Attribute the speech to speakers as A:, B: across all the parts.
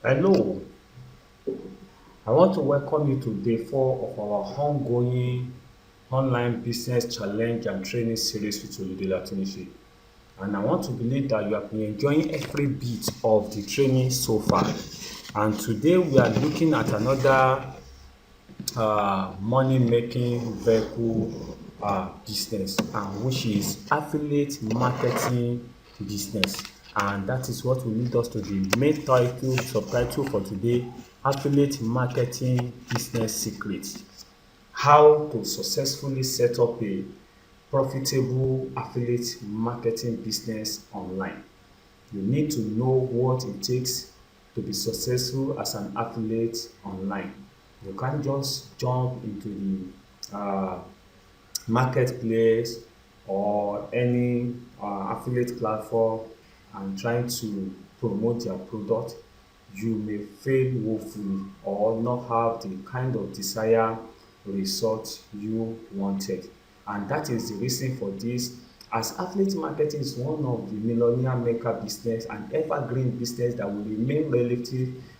A: Hello, I want to welcome you to day 4 of our ongoing online business challenge and training series with Oludela Tunisi. And I want to believe that you have been enjoying every bit of the training so far. And today we are looking at another money making vehicle business, and which is affiliate marketing business. And that is what will lead us to the main title subtitle for today: affiliate marketing business secrets. How to successfully set up a profitable affiliate marketing business online. You need to know what it takes to be successful as an affiliate online. You can't just jump into the marketplace or any affiliate platform and trying to promote their product. You may fail woefully or not have the kind of desired result you wanted. And that is the reason for this, as affiliate marketing is one of the millionaire maker business and evergreen business that will remain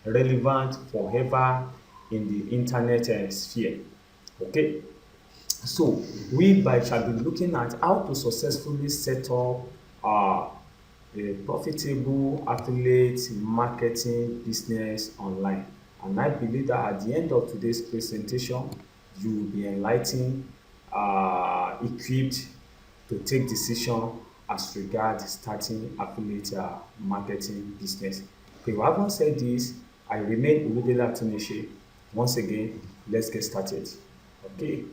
A: relevant forever in the internet sphere. Okay, so we by shall be looking at how to successfully set up a profitable affiliate marketing business online. And I believe that at the end of today's presentation, you will be enlightened, equipped to take decision as regards starting affiliate marketing business. If you haven't said this, I remain Oludela Tunise. Once again, let's get started. Okay.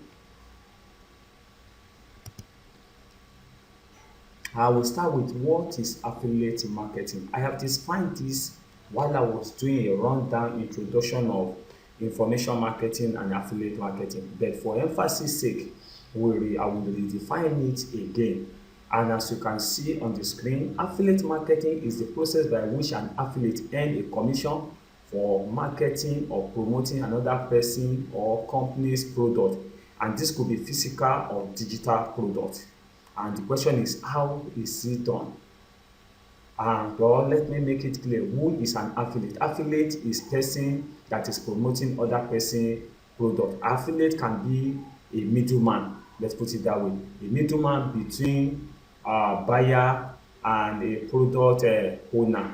A: I will start with what is affiliate marketing. I have defined this while I was doing a rundown introduction of information marketing and affiliate marketing. But for emphasis sake, I will redefine it again. And as you can see on the screen, affiliate marketing is the process by which an affiliate earns a commission for marketing or promoting another person or company's product. And this could be physical or digital product. And the question is, how is it done? And well, let me make it clear. Who is an affiliate? Affiliate is person that is promoting other person product. Affiliate can be a middleman. Let's put it that way. A middleman between buyer and a product owner.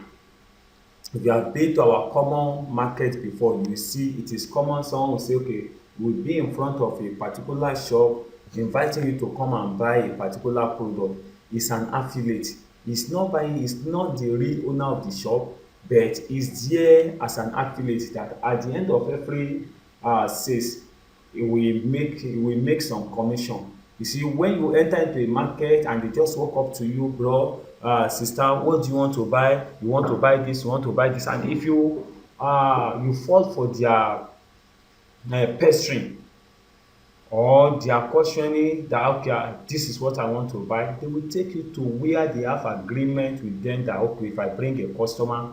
A: If you have been to our common market before, you see it is common. Someone will say, okay, we'll be in front of a particular shop inviting you to come and buy a particular product. It's an affiliate. It's not buying, it's not the real owner of the shop, but it's there as an affiliate that at the end of every sales, it will make some commission. You see, when you enter into a market and they just walk up to you, bro, sister, what do you want to buy? You want to buy this, you want to buy this. And if you fall for their pestering, or they are questioning that, okay, this is what I want to buy, they will take you to where they have agreement with them that, okay, if I bring a customer,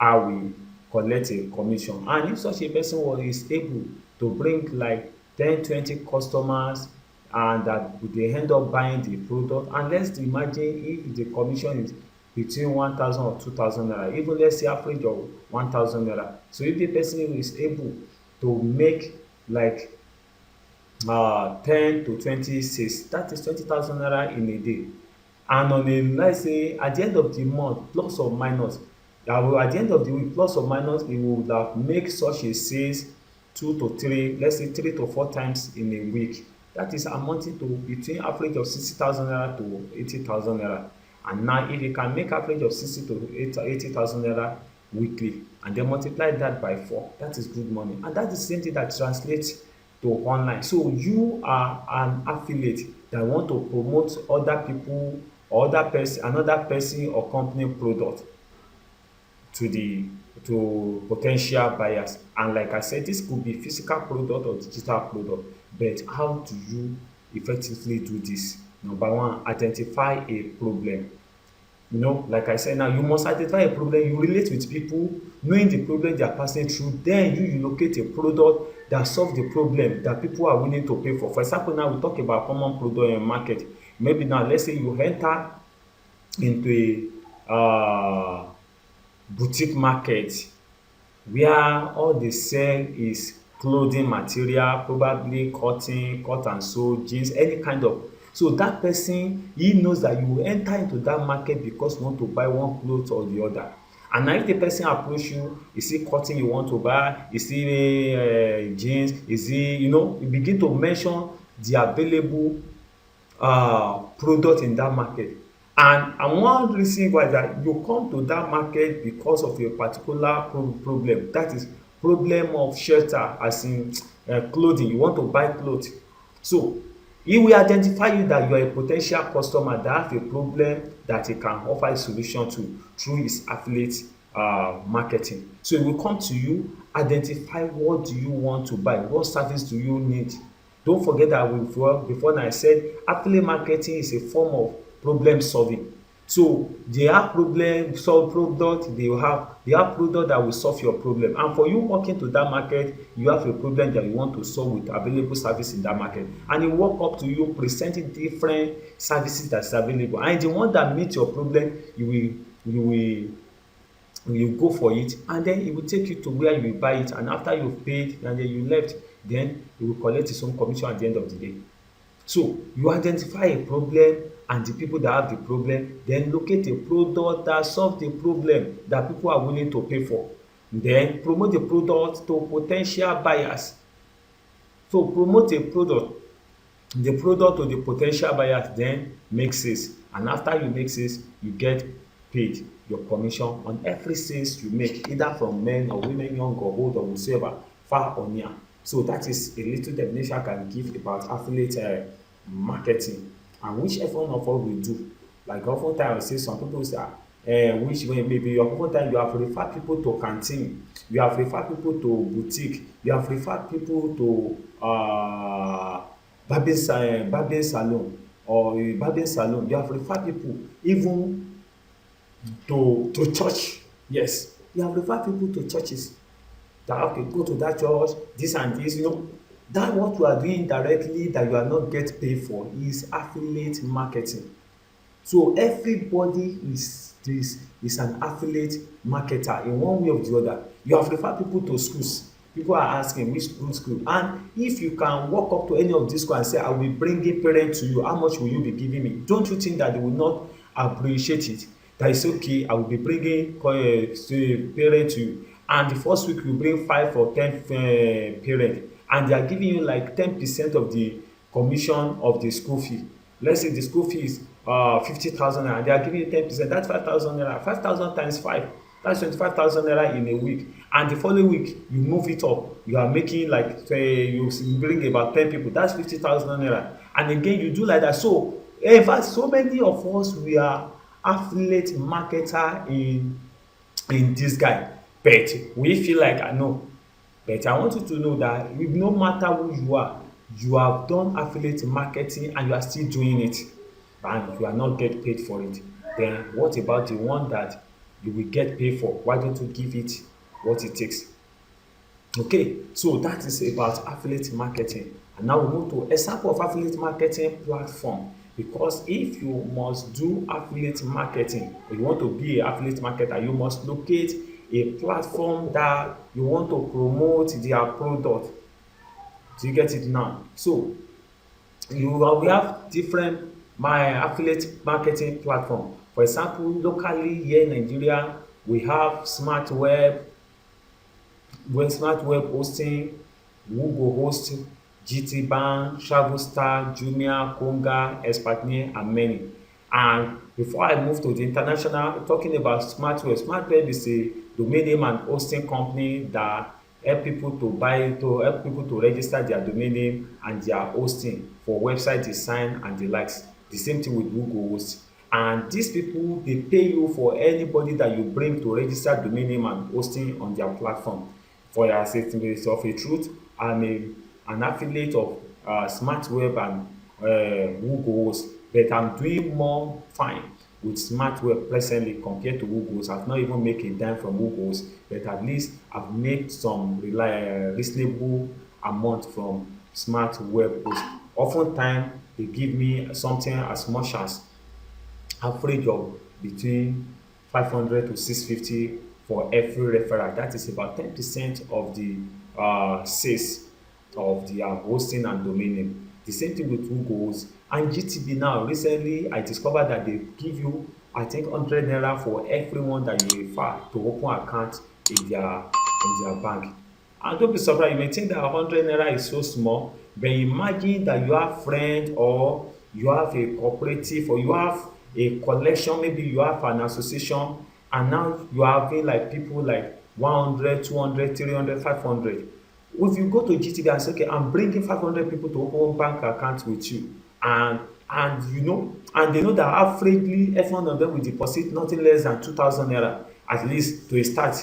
A: I will collect a commission. And if such a person is able to bring like 10, 20 customers and that they end up buying the product, and let's imagine if the commission is between 1,000 or 2,000 naira, even let's say average of 1,000 naira. So if the person is able to make like 10 to 20 sales, that is 20,000 naira in a day. And on a, let's say at the end of the month, plus or minus, at the end of the week, plus or minus, it would have make such a sales 2 to 3, let's say 3 to 4 times in a week. That is amounting to between average of 60,000 naira to 80,000 naira. And now if you can make average of 60 to 80,000 naira weekly and then multiply that by 4, that is good money. And that is the same thing that translates to online. So you are an affiliate that want to promote other people or other person, another person or company product to the to potential buyers. And like I said, this could be physical product or digital product. But how do you effectively do this? Number one, identify a problem. Like I said now, you must identify a problem. You relate with people, knowing the problem they are passing through. Then you locate a product that solve the problem that people are willing to pay for. For example, now we talk about common product in market. Maybe now let's say you enter into a boutique market, where all they sell is clothing material, probably cotton, cut and sew, jeans, any kind of. So that person, he knows that you will enter into that market because you want to buy one cloth or the other. And na if the person approach you see cotton you want to buy, you see jeans, you see, you begin to mention the available product in that market. And one reason why that you come to that market because of a particular problem, that is problem of shelter, as in clothing, you want to buy cloth. So he will identify you that you are a po ten tial customer that have a problem that he can offer a solution to through his affiliate marketing. So he will come to you, identify what do you want to buy, what service do you need. Don't forget that before now I said affiliate marketing is a form of problem solving. So they have problem solve product, they have product that will solve your problem. And for you walking to that market, you have a problem that you want to solve with available service in that market. And he walk up to you presenting different services that's available. And the one that meet your problem, you go for it, and then it will take you to where you will buy it, and after you've paid and then you left, then he will collect his own commission at the end of the day. So you identify a problem and the people that have the problem, then locate a product that solve the problem that people are willing to pay for. Then promote the product to po ten tial buyers. So promote a product, the product to the po ten tial buyers, then make sales, and after you make sales you get paid your commission on every sales you make, either from men or women, young or old or whosoever, far or near. So that is a little definition I can give about affiliate marketing, and which every one of us will do. Like often times I say some people say which way maybe often times you have referred people to canteen, you have referred people to boutique, you have referred people to barbing salon, or a barbing salon, you have referred people even to church. Yes, you have referred people to churches, that okay, go to that church, this and this, that what you are doing directly that you are not get paid for is affiliate marketing. So everybody is an affiliate marketer in one way or the other. You have referred people to schools. People are asking which good school, and if you can walk up to any of these schools and say I will bring a parent to you, how much will you be giving me? Don't you think that they will not appreciate it? That is okay, I will be bringing parent to you, and the first week you bring 5 or 10 parent, and they are giving you like 10% of the commission of the school fee. Let's say the school fee is 50,000 naira, they are giving you 10%, that's 5,000 naira. 5,000 times 5, that's 25,000 naira in a week. And the following week you move it up, you are making like you bring about 10 people, that's 50,000 naira. And again you do like that. So in fact, so many of us, we are affiliate marketer in this guy, but we feel like I know. But I want you to know that no matter who you are, you have done affiliate marketing and you are still doing it, and you are not get paid for it. Then what about the one that you will get paid for? Why don't you give it what it takes? Okay, so that is about affiliate marketing. And now we move to example of affiliate marketing platform. Because if you must do affiliate marketing, or you want to be an affiliate marketer, you must locate a platform that you want to promote their product. Do you get it now? So we have different my affiliate marketing platform. For example, locally here in Nigeria, we have Smart Web Hosting, Google Host, GTBank, Travelstar, Jumia, Konga, Expatriate, and many. And before I move to the international, talking about Smart Web is a domain name and hosting company that help people to register their domain name and their hosting for website design and the likes. The same thing with Google Host. And these people, they pay you for anybody that you bring to register domain name and hosting on their platform. For your sake of a truth, I'm an affiliate of Smart Web and Google Host, but I'm doing more fine with Smart Web presently compared to Google Host. I've not even made a dime from Google Host, but at least I've made some reasonable amount from Smart Web Host. Oftentimes, they give me something as much as average of between 500 to 650 for every referral. That is about 10% of the sales of the hosting and domain name. The same thing with Google's and GTB. Now recently I discovered that they give you, I think, 100 naira for everyone that you refer to open account in their bank. And don't be surprised, you may think that 100 naira is so small, but imagine that you have friends, or you have a cooperative, or you have a collection, maybe you have an association, and now you are having like people like 100, 200, 300, 500. If you go to GTB and say, okay, I'm bringing 500 people to open bank account with you, and and they know that averagely every one of them will deposit nothing less than 2,000 naira at least to a start,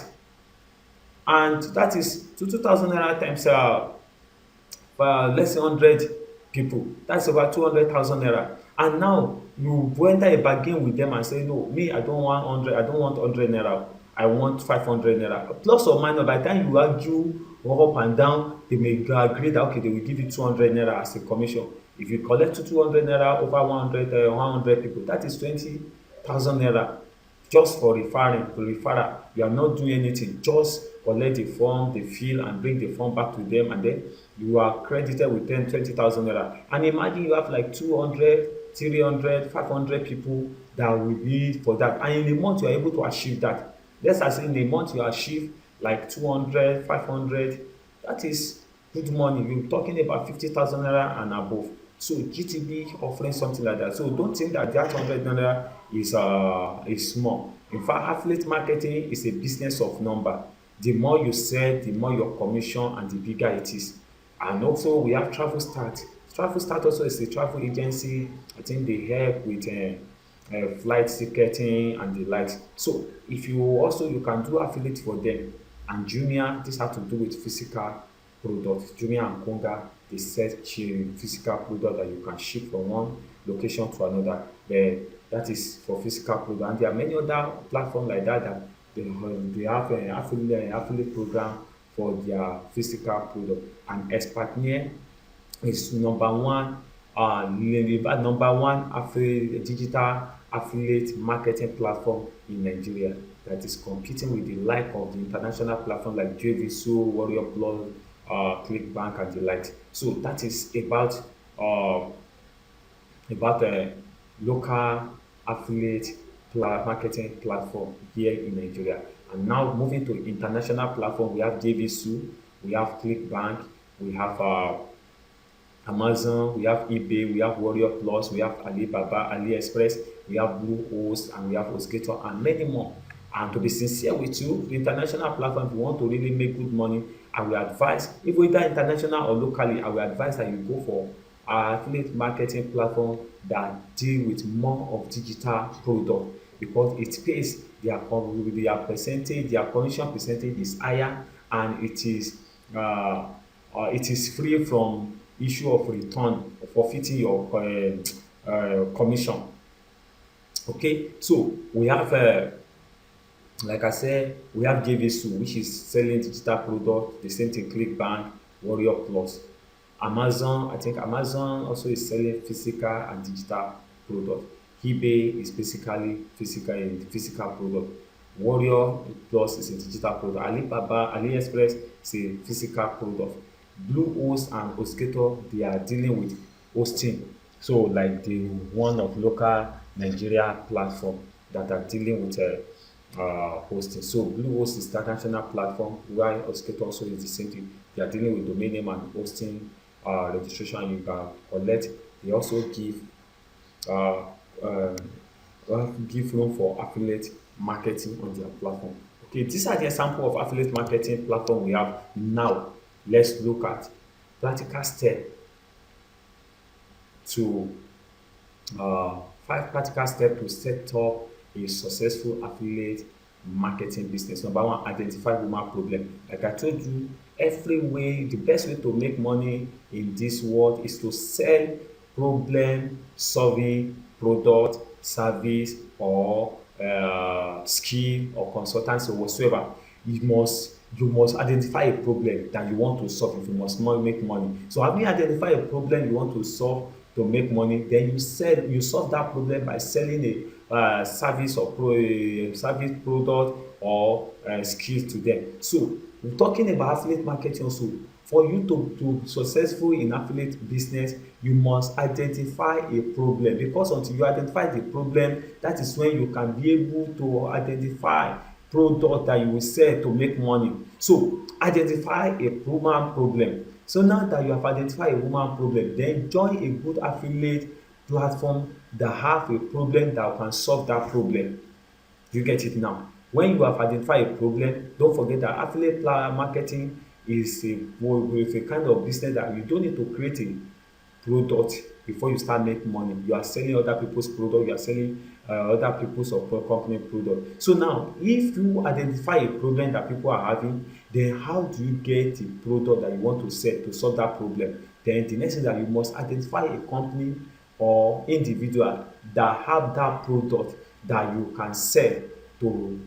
A: and that is 2,000 naira times less than 100 people, that's about 200,000 naira. And now you enter a bargain with them and say, no, me, I don't want 100, I don't want 100 naira, I want 500 naira. Plus or minus, by the time you argue up and down, they may agree that, okay, they will give you 200 naira as a commission. If you collect 200 naira over 100 people, that is 20,000 naira just for referral. You are not doing anything, just collect the form, the fill, and bring the form back to them, and then you are credited with 20,000 naira. And imagine you have like 200, 300, 500 people that will be for that, and in a month you are able to achieve that. Let's say in a month you achieve like 200, 500. That is good money. You're talking about 50,000 naira and above. So GTB offering something like that. So don't think that 100 naira is small. In fact, affiliate marketing is a business of number. The more you sell, the more your commission, and the bigger it is. And also we have Travel Start. Travel Start also is a travel agency. I think they help with flight ticketing and the likes. So if you can do affiliate for them. And Jumia, this has to do with physical products. Jumia and Konga, they sell physical product that you can ship from one location to another. That is for physical product. And there are many other platforms like that they have an affiliate program for their physical product. And Expertnear is number one digital affiliate marketing platform in Nigeria that is competing with the like of the international platform like JVSO, Warrior Plus, ClickBank, and the likes. So that is about a local affiliate marketing platform here in Nigeria. And now moving to international platform, we have JVSO, we have ClickBank, we have Amazon, we have eBay, we have Warrior Plus, we have Alibaba, AliExpress, we have Bluehost, and we have Hostgator, and many more. And to be sincere with you, the international platform, if you want to really make good money, I will advise, if whether international or locally, I will advise that you go for affiliate marketing platform that deal with more of digital product, because it pays their commission percentage is higher, and it is free from issue of return forfeiting your commission. Okay, so we have like I said, we have JVSO, which is selling digital product. The same thing, ClickBank, Warrior Plus. Amazon, I think Amazon also is selling physical and digital product. eBay is basically physical product. Warrior Plus is a digital product. Alibaba, AliExpress is a physical product. Bluehost and Hostgator, they are dealing with hosting. So like the one of local Nigeria platform that are dealing with hosting. So Bluehost is the international platform, while Hostgator also is the same thing. They are dealing with domain name and hosting registration. You can collect. They also uh, uh, give room for affiliate marketing on their platform. Okay, these are the example of affiliate marketing platform we have now. Let's look at practical step to 5 practical steps to set up a successful affiliate marketing business. Number one, identify woman problem. Like I told you, every way, the best way to make money in this world is to sell problem solving product, service, or skill or consultancy or whatsoever. You must identify a problem that you want to solve if you must not make money. So having identified a problem you want to solve to make money, then you solve that problem by selling a service or service product or skills to them. So we're talking about affiliate marketing also. For you to be successful in affiliate business, you must identify a problem, because until you identify the problem, that is when you can be able to identify product that you will sell to make money. So identify a woman problem. So now that you have identified a woman problem, then join a good affiliate platform that have a problem that can solve that problem. You get it now? When you have identified a problem, don't forget that affiliate marketing is a kind of business that you don't need to create a product before you start make money. You are selling other people's product, you are selling other people's or company product. So now, if you identify a problem that people are having, then how do you get the product that you want to sell to solve that problem? Then the next thing that you must identify a company or individual that have that product that you can sell to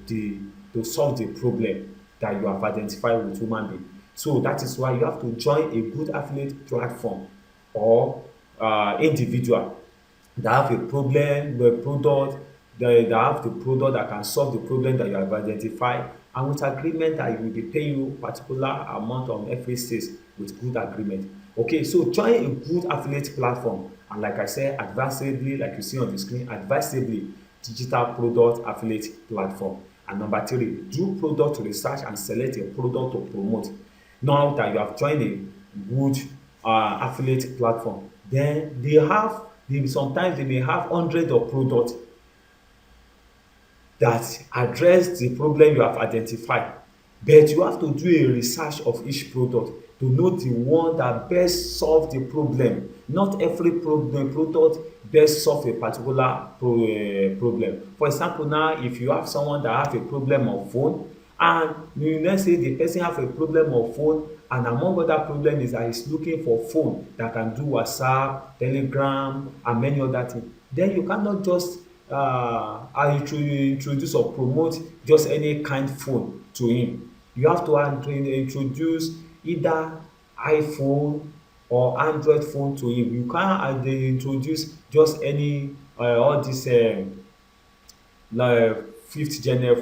A: solve the problem that you have identified with human being. So that is why you have to join a good affiliate platform or individual that have a problem, the product, that have the product that can solve the problem that you have identified, and with agreement that will be paying you particular amount on every sales with good agreement. Okay, so join a good affiliate platform, and like I said, advisably, like you see on the screen, advisably digital product affiliate platform. And number three, do product research and select a product to promote. Now that you have joined a good affiliate platform, then sometimes they may have hundreds of products that address the problem you have identified, but you have to do a research of each product to know the one that best solve the problem. Not every product best solve a particular problem. For example, now if you have someone that have a problem of phone, and you know say the person have a problem of phone, and among other problem is that he's looking for phone that can do WhatsApp, Telegram and many other things, then you cannot just introduce or promote just any kind phone to him. You have to introduce either iPhone or Android phone to him. You can't introduce just any all this like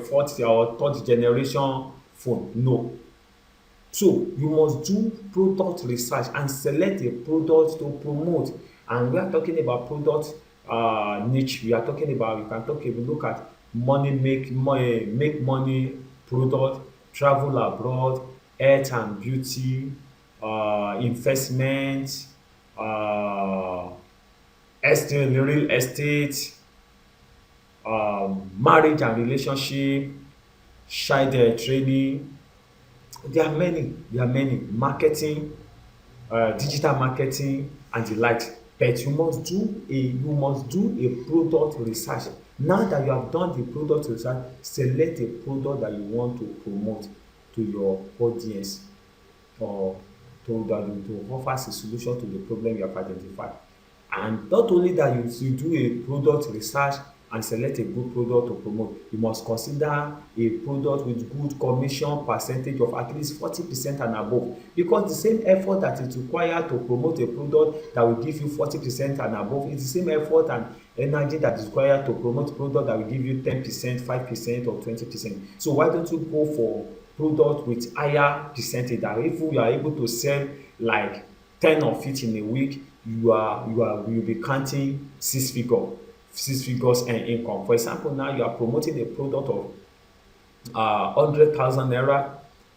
A: fourth or third generation phone. No. So you must do product research and select a product to promote. And we are talking about product niche. We are talking about, you can talk, if you look at make money product, travel abroad, health and beauty, investment, real estate, marriage and relationship, child training. There are many marketing, digital marketing and the likes. But you must do a product research. Now that you have done the product research, select a product that you want to promote to your audience, or to offer a solution to the problem you have identified. And not only that, you do a product research and select a good product to promote, you must consider a product with good commission percentage of at least 40% and above, because the same effort that is required to promote a product that will give you 40% and above is the same effort and energy that is required to promote product that will give you 10%, 5% or 20%. So why don't you go for product with higher percentage, that if you are able to sell like 10 of it in a week, you'll be counting six figures and income. For example, now you are promoting a product of 100,000 naira,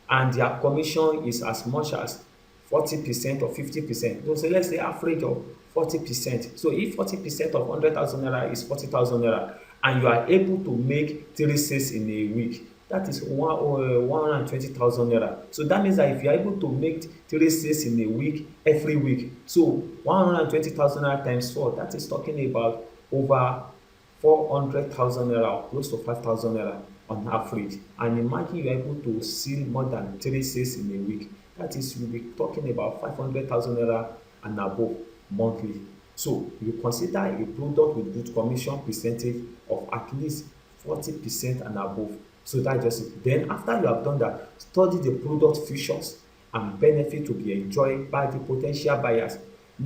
A: and their commission is as much as 40% or 50%. So let's say average of 40%. So if 40% of 100,000 naira is 40,000 naira, and you are able to make three sales in a week, that is 120,000 naira. So that means that if you are able to make three sales in a week, every week, so 120,000 naira times 4, that is talking about over 400,000 naira, or close to 5,000 naira on average. And imagine you are able to sell more than three sales in a week. That is, you'll be talking about 500,000 naira and above monthly. So you consider a product with good commission percentage of at least 40% and above. So that's just it. Then after you have done that, study the product features and benefit to be enjoyed by the potential buyers,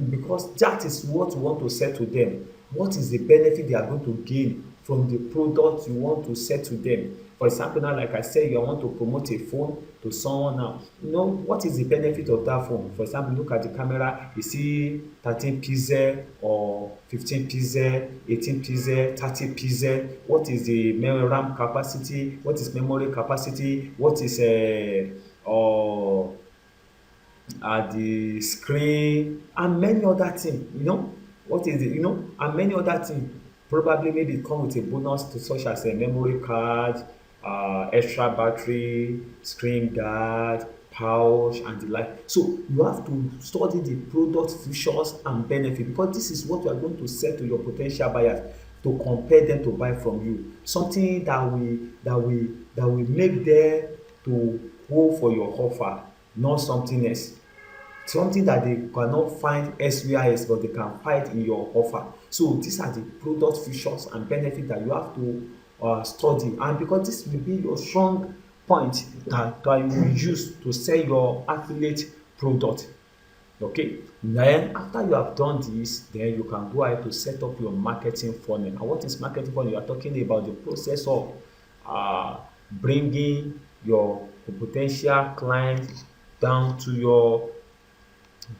A: because that is what you want to sell to them. What is the benefit they are going to gain from the product you want to sell to them. For example, now, like I said, you want to promote a phone to someone now. You know, what is the benefit of that phone? For example, look at the camera, you see 13 pixel or 15 pixel, 18 pixel, 30 pixel. What is the memory RAM capacity? What is memory capacity? What is the screen and many other things, you know. What is it, you know, and many other things. Probably maybe it come with a bonus to such as a memory card, extra battery, screen guard, pouch and the like. So you have to study the product features and benefit, because this is what you are going to sell to your potential buyers, to compel them to buy from you. Something that will make them to go for your offer, not something else. Something that they cannot find elsewhere else, but they can find in your offer. So these are the product features and benefit that you have to study, and because this will be your strong point that you will use to sell your affiliate product. Okay, then after you have done this, then you can go ahead to set up your marketing funnel. And what is marketing funnel? You are talking about the process of bringing your potential client down to your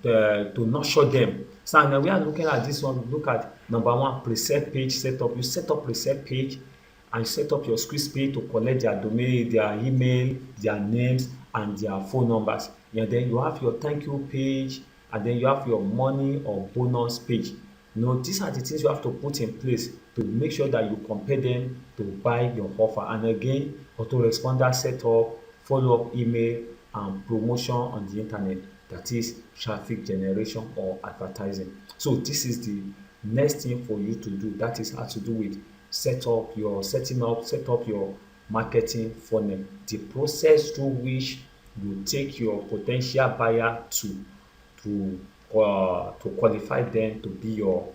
A: to nurture them. So now we are looking at this one. Look at number one, preset page setup. You set up preset page and you set up your squeeze page to collect their domain, their email, their names, and their phone numbers. And then you have your thank you page, and then you have your money or bonus page. You know, these are the things you have to put in place to make sure that you compare them to buy your offer. And again, autoresponder setup, follow up email, and promotion on the internet, that is traffic generation or advertising. So this is the next thing for you to do, that is how to do with set up your marketing funnel, the process through which you take your potential buyer to qualify them to be your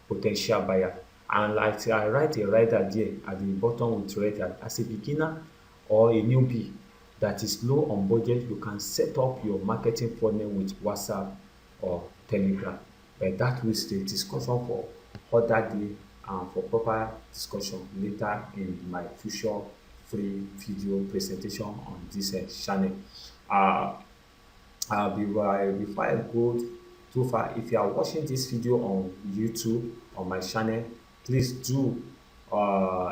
A: potential buyer. And like I write a rider there at the bottom with red, that as a beginner or a newbie that is low on budget, you can set up your marketing funnel with WhatsApp or Telegram. But that is the discussion for other day and for proper discussion later in my future free video presentation on this channel. Uh, before I go too far, if you are watching this video on YouTube on my channel, please do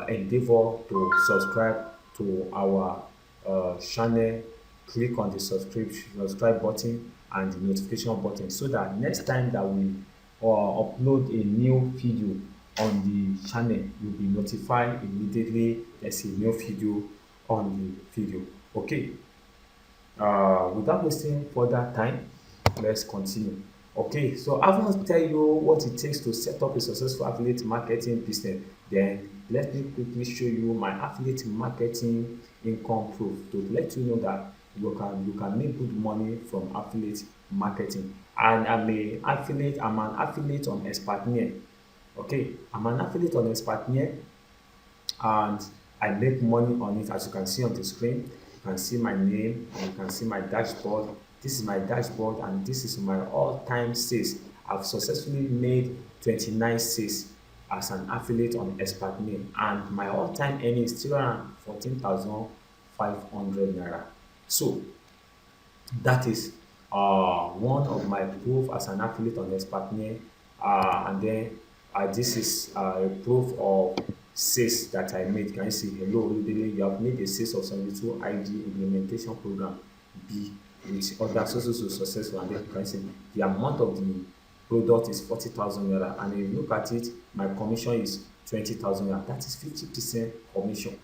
A: endeavor to subscribe to our channel. Click on the subscribe button and the notification button, so that next time that we upload a new video on the channel, you'll be notified immediately there's a new video on the video. Okay, without wasting further time, let's continue. Okay, so I want to tell you what it takes to set up a successful affiliate marketing business. Then let me quickly show you my affiliate marketing income proof to let you know that you can make good money from affiliate marketing. And I'm an affiliate on Expertnia. Okay, I'm an affiliate on Expertnia, and I make money on it. As you can see on the screen, you can see my name and you can see my dashboard. This is my dashboard and this is my all-time sales. I've successfully made 29 sales as an affiliate on Expertnia, and my all-time earning is still around 14,500 naira. So that is one of my proof as an affiliate on Expertnia. And then this is a proof of sales that I made. Can you see? Hello, Oludele, you have made a sales of 72 IG implementation program B with other sources of successful. And then you can see the amount of the product is 40,000 naira, and if you look at it, my commission is 20,000 naira. That is 50% commission.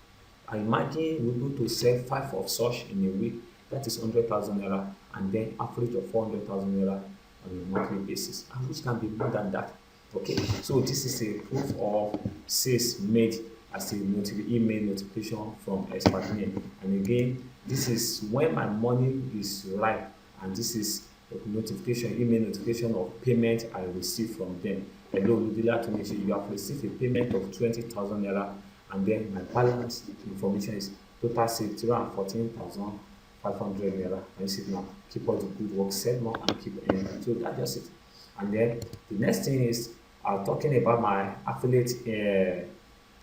A: I imagine we're able to sell 5 of such in a week. That is 100,000 naira, and then average of 400,000 naira on a monthly basis, and which can be more than that. Okay, so this is a proof of sales made as a email notification from Expertnia. And again, this is when my money is live, and this is a email notification of payment I received from them. Hello, Ludila Tunechi, you have received a payment of 20,000 naira, and then my balance information is total sales 14,500 naira. And you see now, keep all the good work, sell more, and keep earning. So that's just it. And then the next thing is talking about my affiliate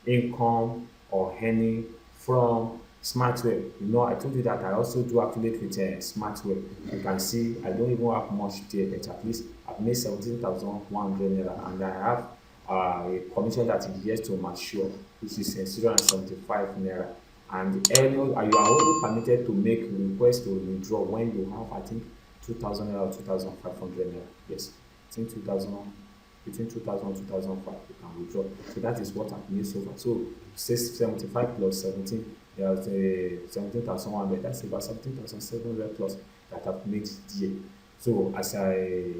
A: income or earning from Smartweb. You know, I told you that I also do affiliate with Smartweb. You can see I don't even have much there, but at least I've made 17,100 naira, and I have a commission that is yet to mature, which is 075 naira. And you are only permitted to make request to withdraw when you have, I think, 2,000 naira or 2,500 naira. Yes, I think 2,000, between 2,000 and 2,005 you can withdraw. So that is what I've made so far. So 75 plus 17, there's a 17,100. That's about 17,700 plus that I've made there. So as I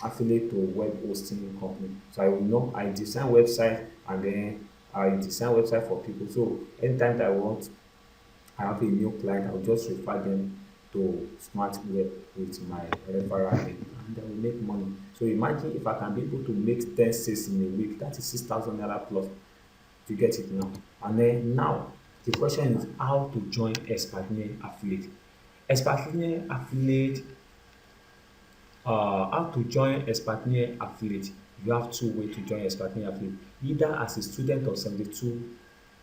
A: affiliate to web hosting company, so I will know I design website, and then I design website for people. So anytime that I have a new client, I will just refer them to Smartweb with my referral link, and I will make money. So imagine if I can be able to make 10 sales in a week, that is 6,000 naira plus. You get it now. And then now the question is how to join Expatriate Affiliate. Expatriate Affiliate, how to join Expatriate Affiliate. You have two ways to join Expatriate Affiliate, either as a student of 72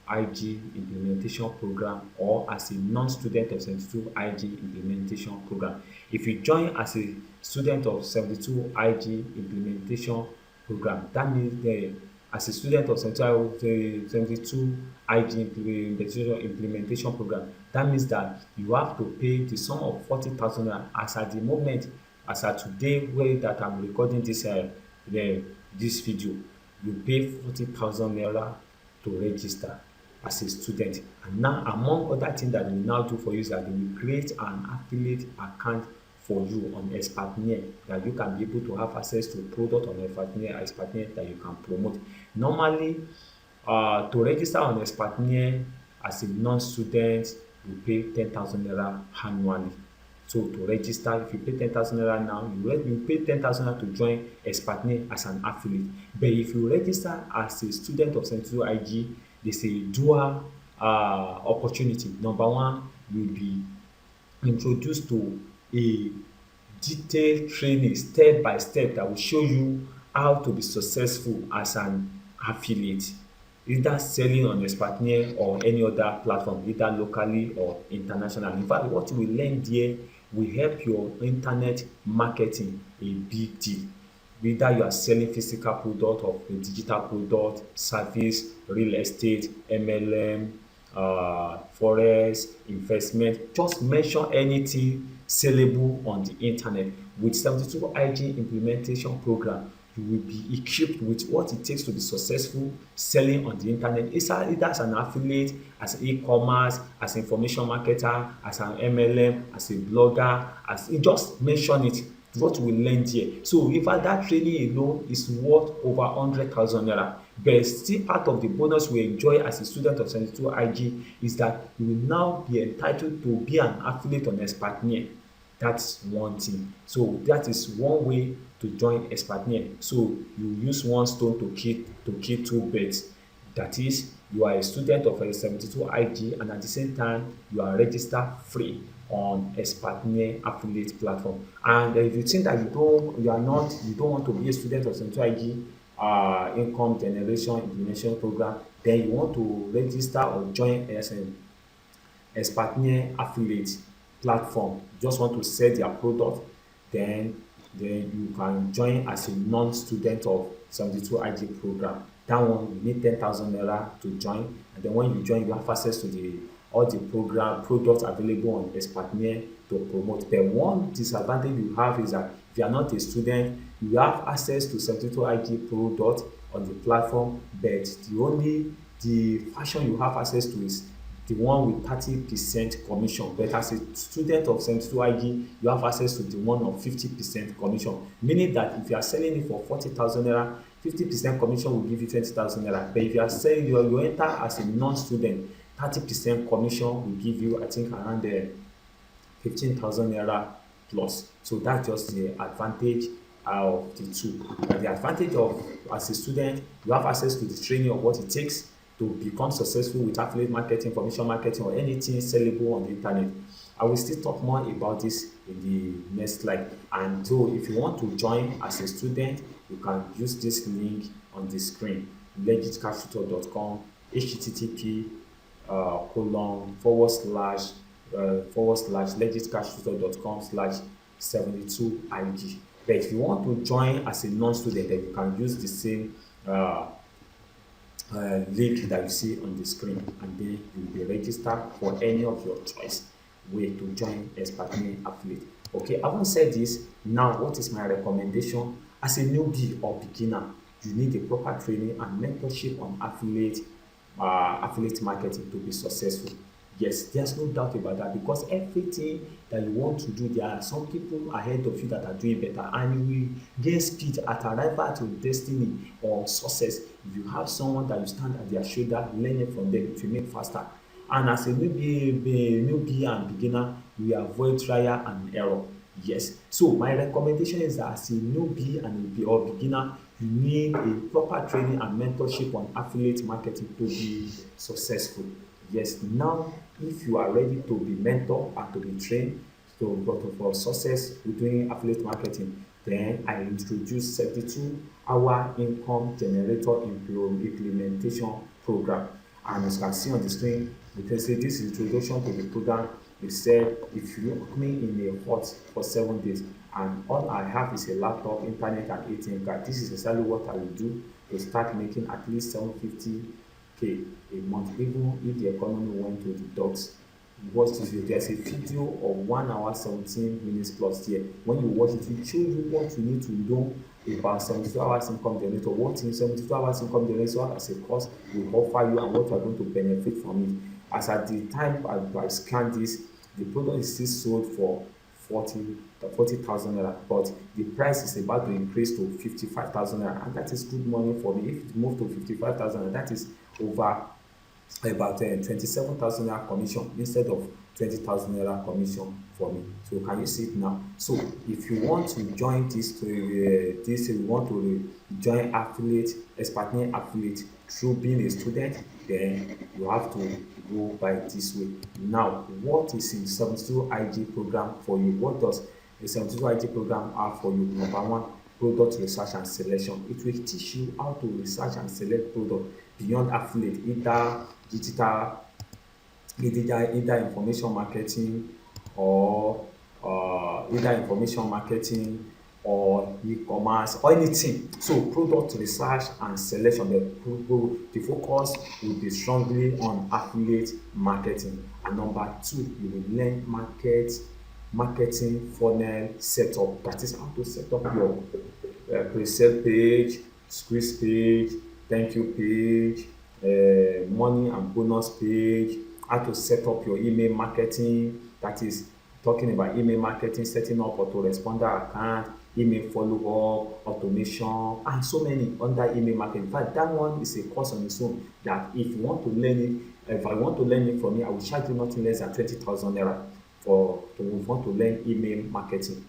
A: IG implementation program or as a non-student of 72 IG implementation program. If you join as a student of 72 IG implementation program, that means as a student of 72 IG implementation program, that means that you have to pay the sum of 40,000 naira. As at the moment, as at today, where that I'm recording this video, you pay 40,000 naira to register as a student. And now, among other things that we now do for you is that we will create an affiliate account for you on Expatriate, that you can be able to have access to product on Expatriate that you can promote. Normally, to register on Expatriate as a non-student, you pay 10,000 naira annually. So to register, if you pay 10,000 naira now, you pay 10,000 naira to join Expatriate as an affiliate. But if you register as a student of 72 IG, there's a dual opportunity. Number one, you'll be introduced to a detailed training step by step that will show you how to be successful as an affiliate, either selling on Expatriate or any other platform, either locally or international. In fact, what you will learn there will help your internet marketing a big deal. Whether you are selling physical product or a digital product, service, real estate, MLM, forex, investment, just mention anything sellable on the internet. With 72 IG implementation program, you will be equipped with what it takes to be successful selling on the internet, either as an affiliate, as e-commerce, as information marketer, as an MLM, as a blogger, as you just mention it, what we learn there. So in fact, that training alone is worth over 100,000 naira. But still, part of the bonus we enjoy as a student of 72 IG is that you will now be entitled to be an affiliate on Expatriate. That's one thing. So that is one way to join Expatriate. So you use one stone to kill two birds. That is, you are a student of a 72 IG, and at the same time you are registered free on Expatriate affiliate platform. And if you think that you don't want to be a student of 72 IG income generation implementation program, then you want to register or join Expatriate affiliate platform, just want to sell their product, then you can join as a non-student of 72 IG program. That one you need 10,000 naira to join, and then when you join, you have access to all the program products available on Expatriate to promote. But one disadvantage you have is that if you are not a student, you have access to 72 IG product on the platform, but the version you have access to is the one with 30% commission. But as a student of 72 IG, you have access to the one of 50% commission, meaning that if you are selling it for 40,000 naira, 50% commission will give you 20,000 naira. But if you are selling, you enter as a non-student, 30% commission will give you, I think, around 15,000 naira plus. So that's just the advantage of the two. And the advantage of, as a student, you have access to the training of what it takes to become successful with affiliate marketing, information marketing, or anything sellable on the internet. I will still talk more about this in the next slide. And so if you want to join as a student, you can use this link on the screen, legitcapital.com http colon forward slash legitcashtutor.com slash 72ig. But if you want to join as a non-student, then you can use the same link that you see on the screen, and then you'll be registered for any of your choice way to join Expertly Affiliate. Okay, having said this, now what is my recommendation? As a newbie or beginner, you need a proper training and mentorship on affiliate marketing to be successful. Yes, there's no doubt about that, because everything that you want to do, there are some people ahead of you that are doing better, and you will gain speed at arrival to destiny or success. If you have someone that you stand at their shoulder, learning from them, it will make faster. And as a newbie and beginner, we avoid trial and error. Yes. So my recommendation is that as a newbie and a or beginner, you need a proper training and mentorship on affiliate marketing to be successful. Yes. Now, if you are ready to be mentored and to be trained for success with doing affiliate marketing, then I introduce 72-hour income generator implementation program. And as you can see on the screen, you can see this introduction to the program. It said, if you look me in a hut for 7 days and all I have is a laptop, internet, and ATM card, this is exactly what I will do to start making at least 750K a month, even if the economy went to the dogs. Watch this video. There's a video of 1 hour 17 minutes plus here. When you watch it, it shows you what you need to know about 72 hours income generator, what in 72 hours income generator as a course will offer you, and what you are going to benefit from it. As at the time I scanned this, the product is still sold for 40,000 naira, but the price is about to increase to 55,000 naira, and that is good money for me. If it move to 55,000 naira, that is over about 27,000 naira commission instead of 20,000 naira commission for me. So can you see it now? So if you want to join you want to join Expertly Affiliate through being a student, then you have to go by this way. Now, what is in 72IG program for you? What does the 72IG program have for you? Number one, product research and selection. It will teach you how to research and select product beyond affiliate, either information marketing or or e-commerce or anything. So product research and selection, the focus will be strongly on affiliate marketing. And number two, you will learn marketing funnel setup. That is how to set up your pre-sale page, squeeze page, thank you page, money and bonus page, how to set up your email marketing. That is talking about email marketing, setting up autoresponder account, email follow-up, automation, and so many under email marketing. In fact, that one is a course on its own that if you want to learn it, if I want to learn it from me, I will charge you nothing less than 20,000 naira if you want to learn email marketing.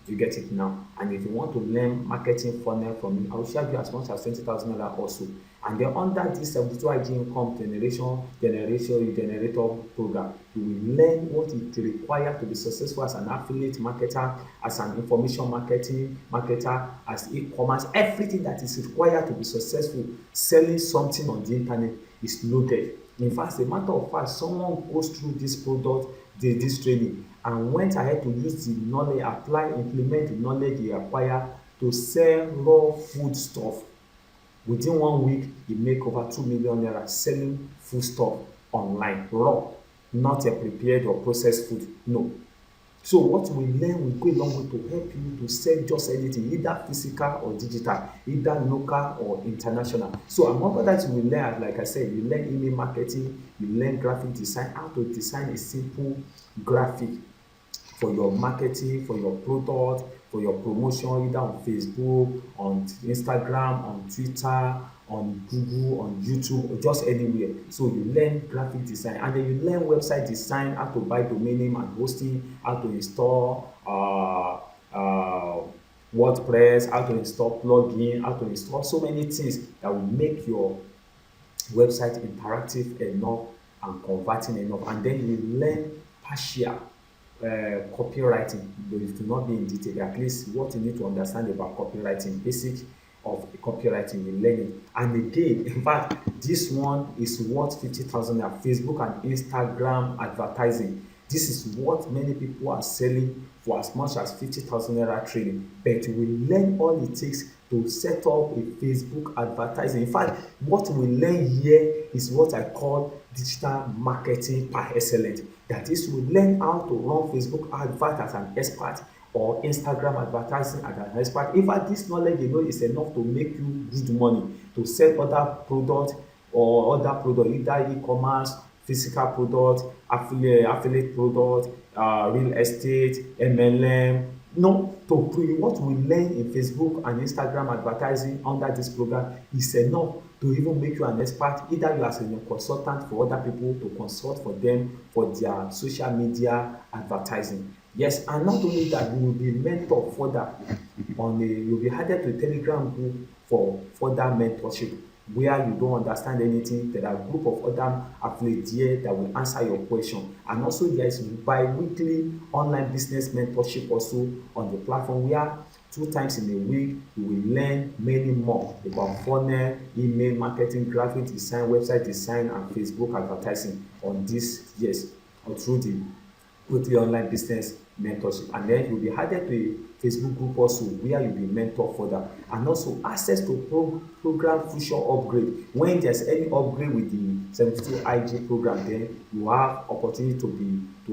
A: You get it now. And if you want to learn marketing funnel from me, I will charge you as much as 20,000 naira also. And then under this 72IG income generator program, you will learn what it requires to be successful as an affiliate marketer, as an information marketer, as e-commerce. Everything that is required to be successful selling something on the internet is loaded. In fact, as a matter of fact, someone goes through this product, this training, and went ahead to use the knowledge, implement the knowledge he acquired to sell raw food stuff. Within 1 week, he make over 2 million naira selling food stuff online, raw, not a prepared or processed food. No. So what we learn will go a long way to help you to sell just anything, either physical or digital, either local or international. So among that, you will learn, like I said, you learn email marketing, you learn graphic design, how to design a simple graphic for your marketing, for your product, for your promotion, either on Facebook, on Instagram, on Twitter, on Google, on YouTube, or just anywhere. So you learn graphic design, and then you learn website design, how to buy domain name and hosting, how to install WordPress, how to install plugin, how to install so many things that will make your website interactive enough and converting enough. And then you learn partial copywriting. Though it will not be in detail, at least what you need to understand about copywriting, basic of copywriting, you learn it. And again, in fact, this one is worth 50,000 naira. Facebook and Instagram advertising. This is what many people are selling for as much as 50,000 naira training. But we learn all it takes to set up a Facebook advertising. In fact, what we learn here is what I call digital marketing par excellence. That is, we learn how to run Facebook advert as an expert or Instagram advertising as an expert. In fact, this knowledge alone is enough to make you good money to sell other products or other product, either e-commerce, physical product, affiliate product, real estate, MLM. No, to what we learn in Facebook and Instagram advertising under this program is enough to even make you an expert, either you as a consultant for other people to consult for them for their social media advertising. Yes, and not only that, you will be mentored further you'll be added to a Telegram group for further mentorship where you don't understand anything. There are a group of other affiliates here that will answer your question. And also there is bi-weekly online business mentorship also on the platform where 2 times in a week you will learn many more about funnel, email marketing, graphic design, website design, and Facebook advertising on this, yes, or through the weekly online business mentorship. And then you'll be added to a Facebook group also where you'll be mentored further, and also access to program future upgrade. When there's any upgrade with the 72 IG program, then you have opportunity to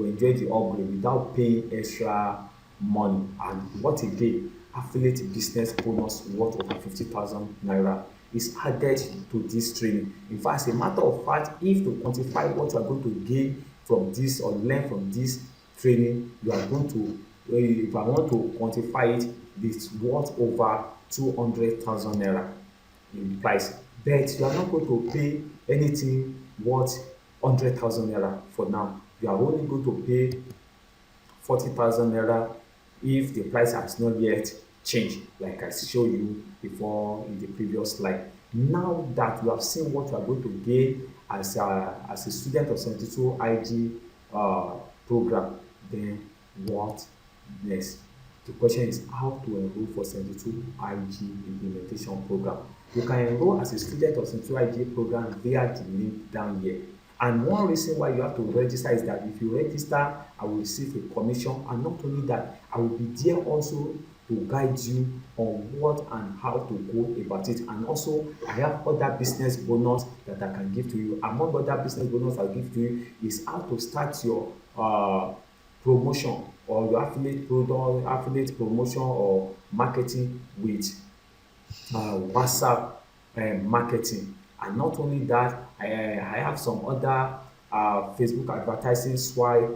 A: enjoy the upgrade without paying extra money. And what again, affiliate business bonus worth over 50,000 naira is added to this training. In fact, as a matter of fact, if to quantify what you are going to gain from this or learn from this training, you are going to, if I want to quantify it, it's worth over 200,000 naira in price. But you are not going to pay anything worth 100,000 naira for now. You are only going to pay 40,000 naira if the price has not yet changed, like I showed you before in the previous slide. Now that you have seen what you are going to gain as a student of 72 IG program, then what next? The question is how to enroll for 72 IG implementation program. You can enroll as a student of 72 IG program via the link down here. And one reason why you have to register is that if you register, I will receive a commission, and not only that, I will be there also to guide you on what and how to go about it. And also, I have other business bonus that I can give to you. Among other business bonus I'll give to you is how to start your promotion or your affiliate promotion or marketing with WhatsApp marketing. And not only that, I have some other Facebook advertising swipe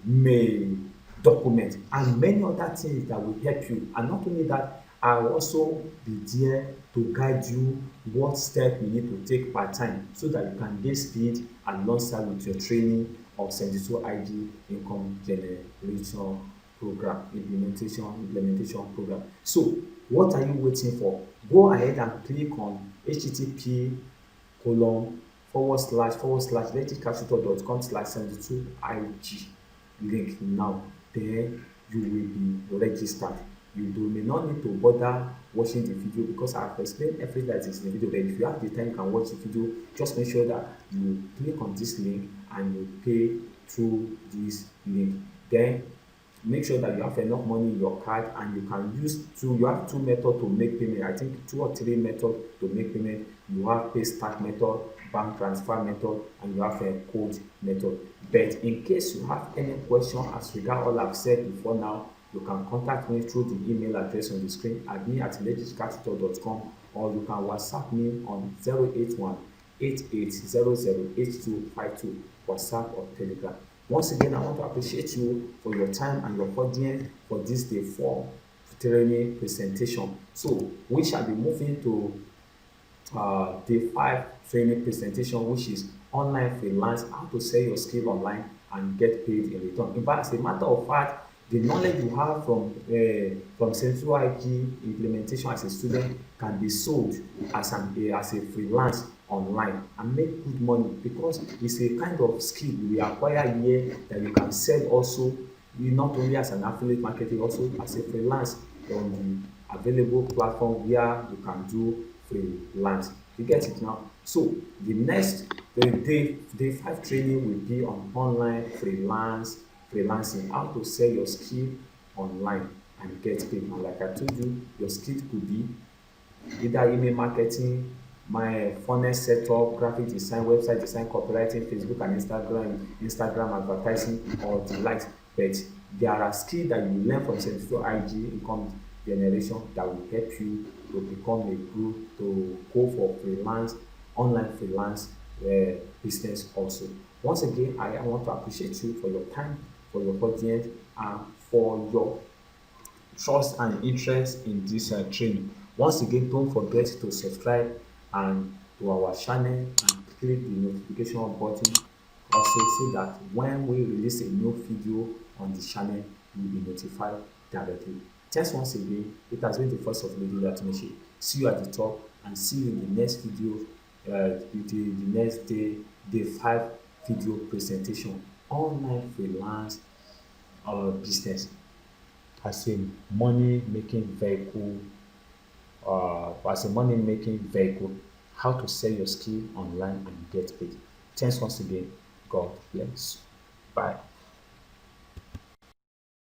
A: mail document and many other things that will help you. And not only that, I will also be there to guide you what step you need to take part time so that you can gain speed alongside with your training of 72 IG income generation program implementation program. So what are you waiting for? Go ahead and click on http colon forward slash letitcapital.com/72ig link now. Then you will be registered. You may not need to bother watching the video because I have explained everything that is in the video. But if you have the time, you can watch the video. Just make sure that you click on this link and you pay through this link. Then make sure that you have enough money in your card, and you can use you have two methods to make payment. I think 2 or 3 methods to make payment. You have pay start method, bank transfer method, and you have a code method. But in case you have any question as regard all I've said before now, you can contact me through the email address on the screen, admin@legitcapital.com, or you can WhatsApp me on 081-8800-8252, WhatsApp or Telegram. Once again, I want to appreciate you for your time and your audience for this day 4 training presentation. So we shall be moving to day 5 training presentation, which is online freelance, how to sell your skill online and get paid in return. In fact, as a matter of fact, the knowledge you have from Central IG implementation as a student can be sold as a freelance online and make good money, because it's a kind of skill we acquire here that you can sell also, not only as an affiliate marketing, also as a freelance. on the available platform where you can do freelance. You get it now? So the day 5 training will be on online freelancing, how to sell your skill online and get paid. And like I told you, your skill could be either email marketing, my funnel setup, graphic design, website design, copywriting, Facebook and Instagram advertising, or the likes. But there are skills that you learn from 72 IG income generation that will help you to become a good to go for freelance, online freelance business also. Once again, I want to appreciate you for your time, for your audience, and for your trust and interest in this training. Once again, don't forget to subscribe and to our channel and click the notification button also, so that when we release a new video on the channel, you will be notified directly. Thanks once again. It has been the first of Lady Ratumishi. See you at the top and see you in the next video, the next day 5 video presentation, online freelance business as a money making vehicle, how to sell your skill online and get paid. Thanks once again. God bless. Bye.